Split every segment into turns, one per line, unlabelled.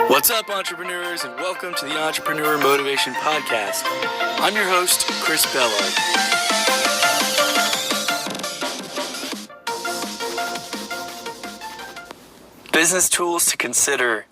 What's up, entrepreneurs, and welcome to the Entrepreneur Motivation Podcast. I'm your host, Chris Bellard. Business tools to consider.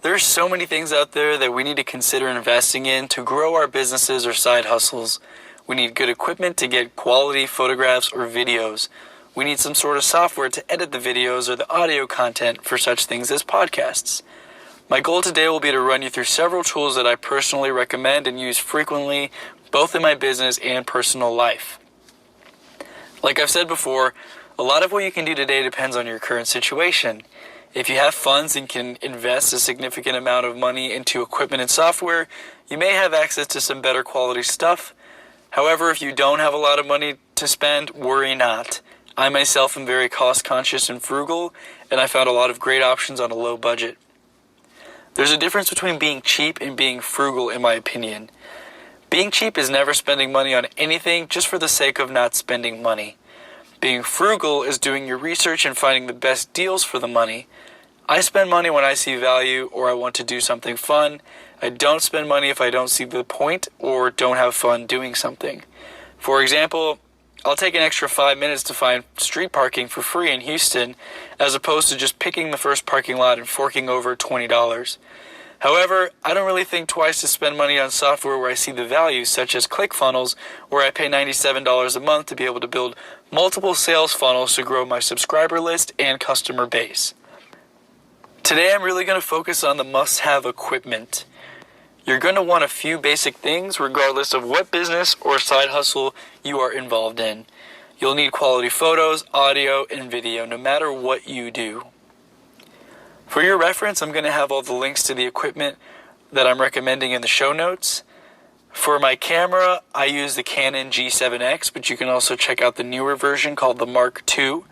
There are so many things out there that we need to consider investing in to grow our businesses or side hustles. We need good equipment to get quality photographs or videos. We need some sort of software to edit the videos or the audio content for such things as podcasts. My goal today will be to run you through several tools that I personally recommend and use frequently, both in my business and personal life. Like I've said before, a lot of what you can do today depends on your current situation. If you have funds and can invest a significant amount of money into equipment and software, you may have access to some better quality stuff. However, if you don't have a lot of money to spend, worry not. I myself am very cost conscious and frugal, and I found a lot of great options on a low budget. There's a difference between being cheap and being frugal, in my opinion. Being cheap is never spending money on anything just for the sake of not spending money. Being frugal is doing your research and finding the best deals for the money. I spend money when I see value or I want to do something fun. I don't spend money if I don't see the point or don't have fun doing something. For example, I'll take an extra 5 minutes to find street parking for free in Houston, as opposed to just picking the first parking lot and forking over $20. However, I don't really think twice to spend money on software where I see the value, such as ClickFunnels, where I pay $97 a month to be able to build multiple sales funnels to grow my subscriber list and customer base. Today I'm really going to focus on the must-have equipment. You're going to want a few basic things regardless of what business or side hustle you are involved in. You'll need quality photos, audio, and video no matter what you do. For your reference, I'm going to have all the links to the equipment that I'm recommending in the show notes. For my camera, I use the Canon G7X, but you can also check out the newer version called the Mark II.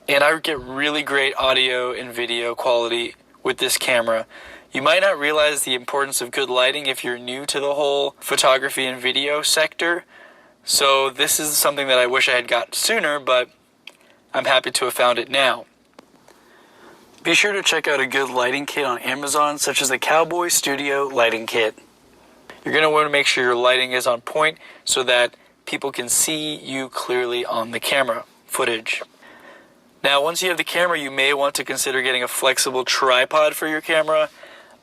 And I get really great audio and video quality with this camera. You might not realize the importance of good lighting if you're new to the whole photography and video sector. So this is something that I wish I had got sooner, but I'm happy to have found it now. Be sure to check out a good lighting kit on Amazon, such as the Cowboy Studio Lighting Kit. You're going to want to make sure your lighting is on point so that people can see you clearly on the camera footage. Now, once you have the camera, you may want to consider getting a flexible tripod for your camera.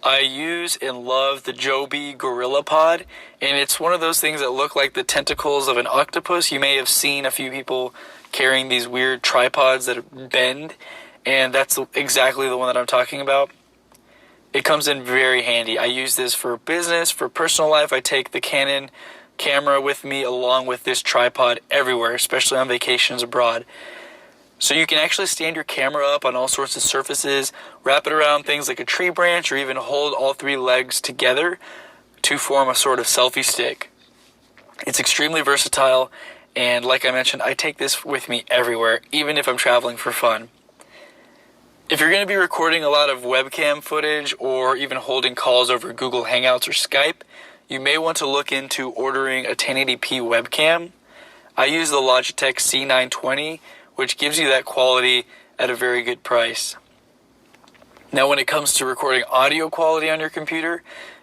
I use and love the Joby GorillaPod, and it's one of those things that look like the tentacles of an octopus. You may have seen a few people carrying these weird tripods that bend, and that's exactly the one that I'm talking about. It comes in very handy. I use this for business, for personal life. I take the Canon camera with me along with this tripod everywhere, especially on vacations abroad. So you can actually stand your camera up on all sorts of surfaces, wrap it around things like a tree branch, or even hold all three legs together to form a sort of selfie stick. It's extremely versatile, and like I mentioned, I take this with me everywhere, even if I'm traveling for fun. If you're going to be recording a lot of webcam footage or even holding calls over Google Hangouts or Skype, you may want to look into ordering a 1080p webcam. I use the Logitech C920, which gives you that quality at a very good price. Now, when it comes to recording audio quality on your computer,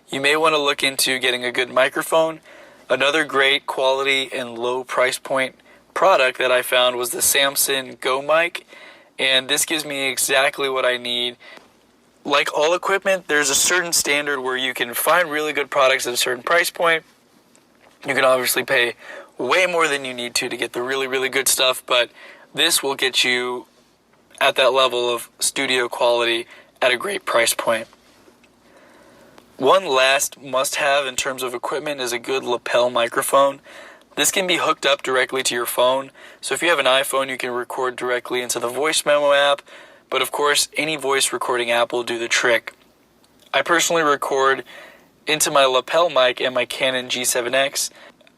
you may want to look into getting a good microphone. Another great quality and low price point product that I found was the Samson Go Mic, and this gives me exactly what I need. Like all equipment, there's a certain standard where you can find really good products at a certain price point. You can obviously pay way more than you need to get the really, really good stuff, but this will get you at that level of studio quality at a great price point. One last must-have in terms of equipment is a good lapel microphone. This can be hooked up directly to your phone. So if you have an iPhone, you can record directly into the Voice Memo app. But of course, any voice recording app will do the trick. I personally record into my lapel mic and my Canon G7X.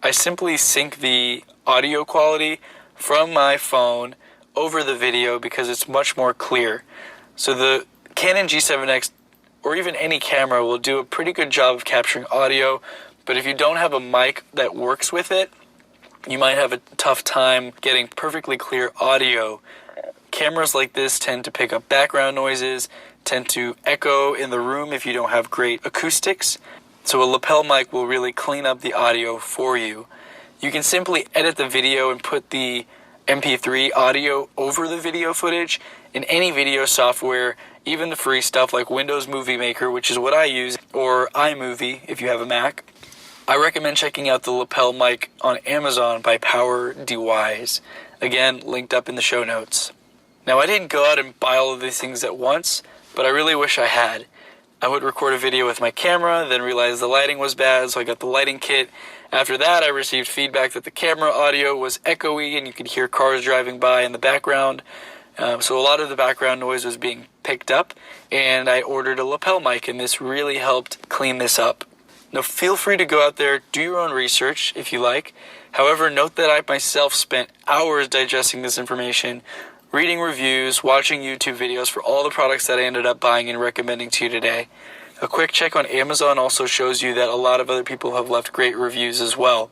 I simply sync the audio quality from my phone over the video because it's much more clear. So the Canon G7X or even any camera will do a pretty good job of capturing audio, but if you don't have a mic that works with it, you might have a tough time getting perfectly clear audio cameras like this tend to pick up background noises, tend to echo in the room if you don't have great acoustics. So a lapel mic will really clean up the audio for you. You can simply edit the video and put the MP3 audio over the video footage in any video software, even the free stuff like Windows Movie Maker, which is what I use, or iMovie if you have a Mac. I recommend checking out the lapel mic on Amazon by PowerDewise. Again, linked up in the show notes. Now, I didn't go out and buy all of these things at once, but I really wish I had. I would record a video with my camera, then realize the lighting was bad, so I got the lighting kit. After that, I received feedback that the camera audio was echoey and you could hear cars driving by in the background. So a lot of the background noise was being picked up, and I ordered a lapel mic, and this really helped clean this up. Now, feel free to go out there, do your own research if you like. However, note that I myself spent hours digesting this information, reading reviews, watching YouTube videos for all the products that I ended up buying and recommending to you today. A quick check on Amazon also shows you that a lot of other people have left great reviews as well.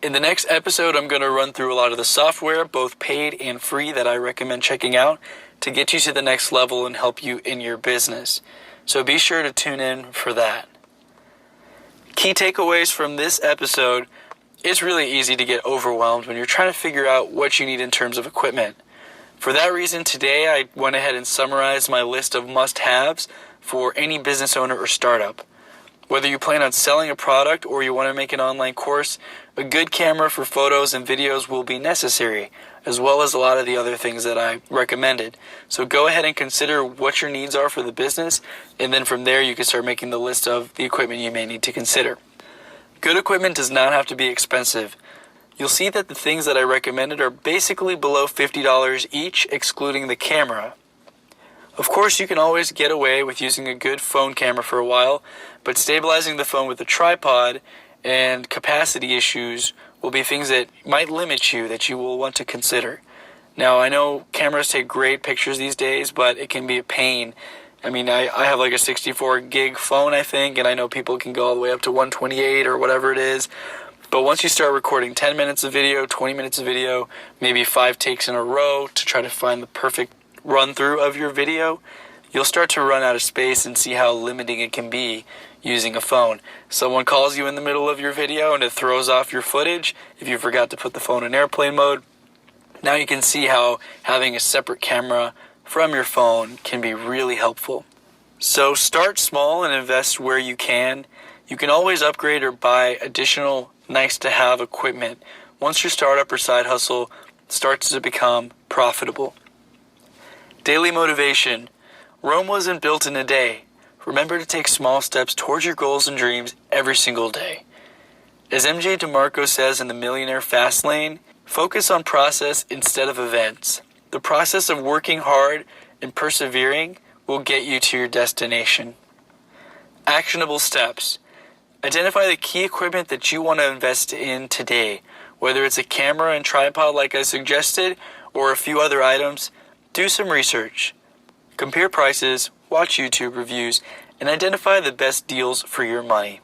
In the next episode, I'm going to run through a lot of the software, both paid and free, that I recommend checking out to get you to the next level and help you in your business. So be sure to tune in for that. Key takeaways from this episode: it's really easy to get overwhelmed when you're trying to figure out what you need in terms of equipment. For that reason, today I went ahead and summarized my list of must-haves for any business owner or startup. Whether you plan on selling a product or you want to make an online course, a good camera for photos and videos will be necessary, as well as a lot of the other things that I recommended. So go ahead and consider what your needs are for the business, and then from there you can start making the list of the equipment you may need to consider. Good equipment does not have to be expensive. You'll see that the things that I recommended are basically below $50 each, excluding the camera. Of course, you can always get away with using a good phone camera for a while, but stabilizing the phone with a tripod and capacity issues will be things that might limit you, that you will want to consider. Now, I know cameras take great pictures these days, but it can be a pain. I mean, I have like a 64 gig phone, I think, and I know people can go all the way up to 128 or whatever it is. But once you start recording 10 minutes of video, 20 minutes of video, maybe 5 takes in a row to try to find the perfect run through of your video, you'll start to run out of space and see how limiting it can be using a phone. Someone calls you in the middle of your video and it throws off your footage if you forgot to put the phone in airplane mode. Now you can see how having a separate camera from your phone can be really helpful. So start small and invest where you can. You can always upgrade or buy additional nice to have equipment once your startup or side hustle starts to become profitable. Daily motivation. Rome wasn't built in a day. Remember to take small steps towards your goals and dreams every single day. As MJ DeMarco says in The Millionaire Fastlane, focus on process instead of events. The process of working hard and persevering will get you to your destination. Actionable steps. Identify the key equipment that you want to invest in today. Whether it's a camera and tripod like I suggested, or a few other items, do some research. Compare prices, watch YouTube reviews, and identify the best deals for your money.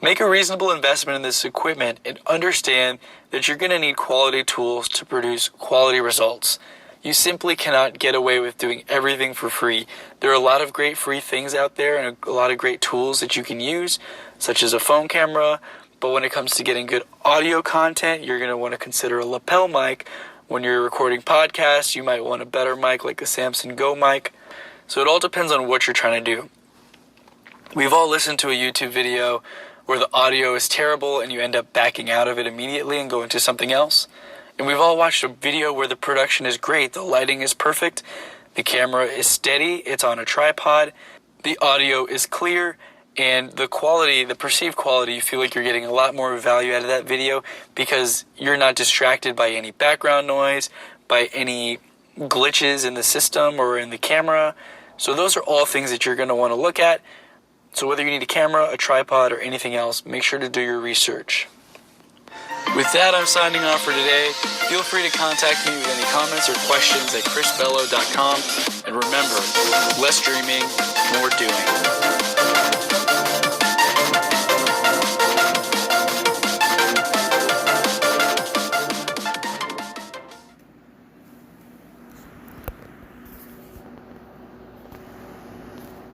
Make a reasonable investment in this equipment and understand that you're going to need quality tools to produce quality results. You simply cannot get away with doing everything for free. There are a lot of great free things out there and a lot of great tools that you can use, such as a phone camera, but when it comes to getting good audio content, you're going to want to consider a lapel mic. When you're recording podcasts, you might want a better mic like a Samson Go mic. So it all depends on what you're trying to do. We've all listened to a YouTube video where the audio is terrible and you end up backing out of it immediately and going to something else. And we've all watched a video where the production is great, the lighting is perfect, the camera is steady, it's on a tripod, the audio is clear, and the quality, the perceived quality, you feel like you're getting a lot more value out of that video because you're not distracted by any background noise, by any glitches in the system or in the camera. So those are all things that you're going to want to look at. So whether you need a camera, a tripod, or anything else, make sure to do your research. With that, I'm signing off for today. Feel free to contact me with any comments or questions at chrisbello.com. And remember, less dreaming, more doing.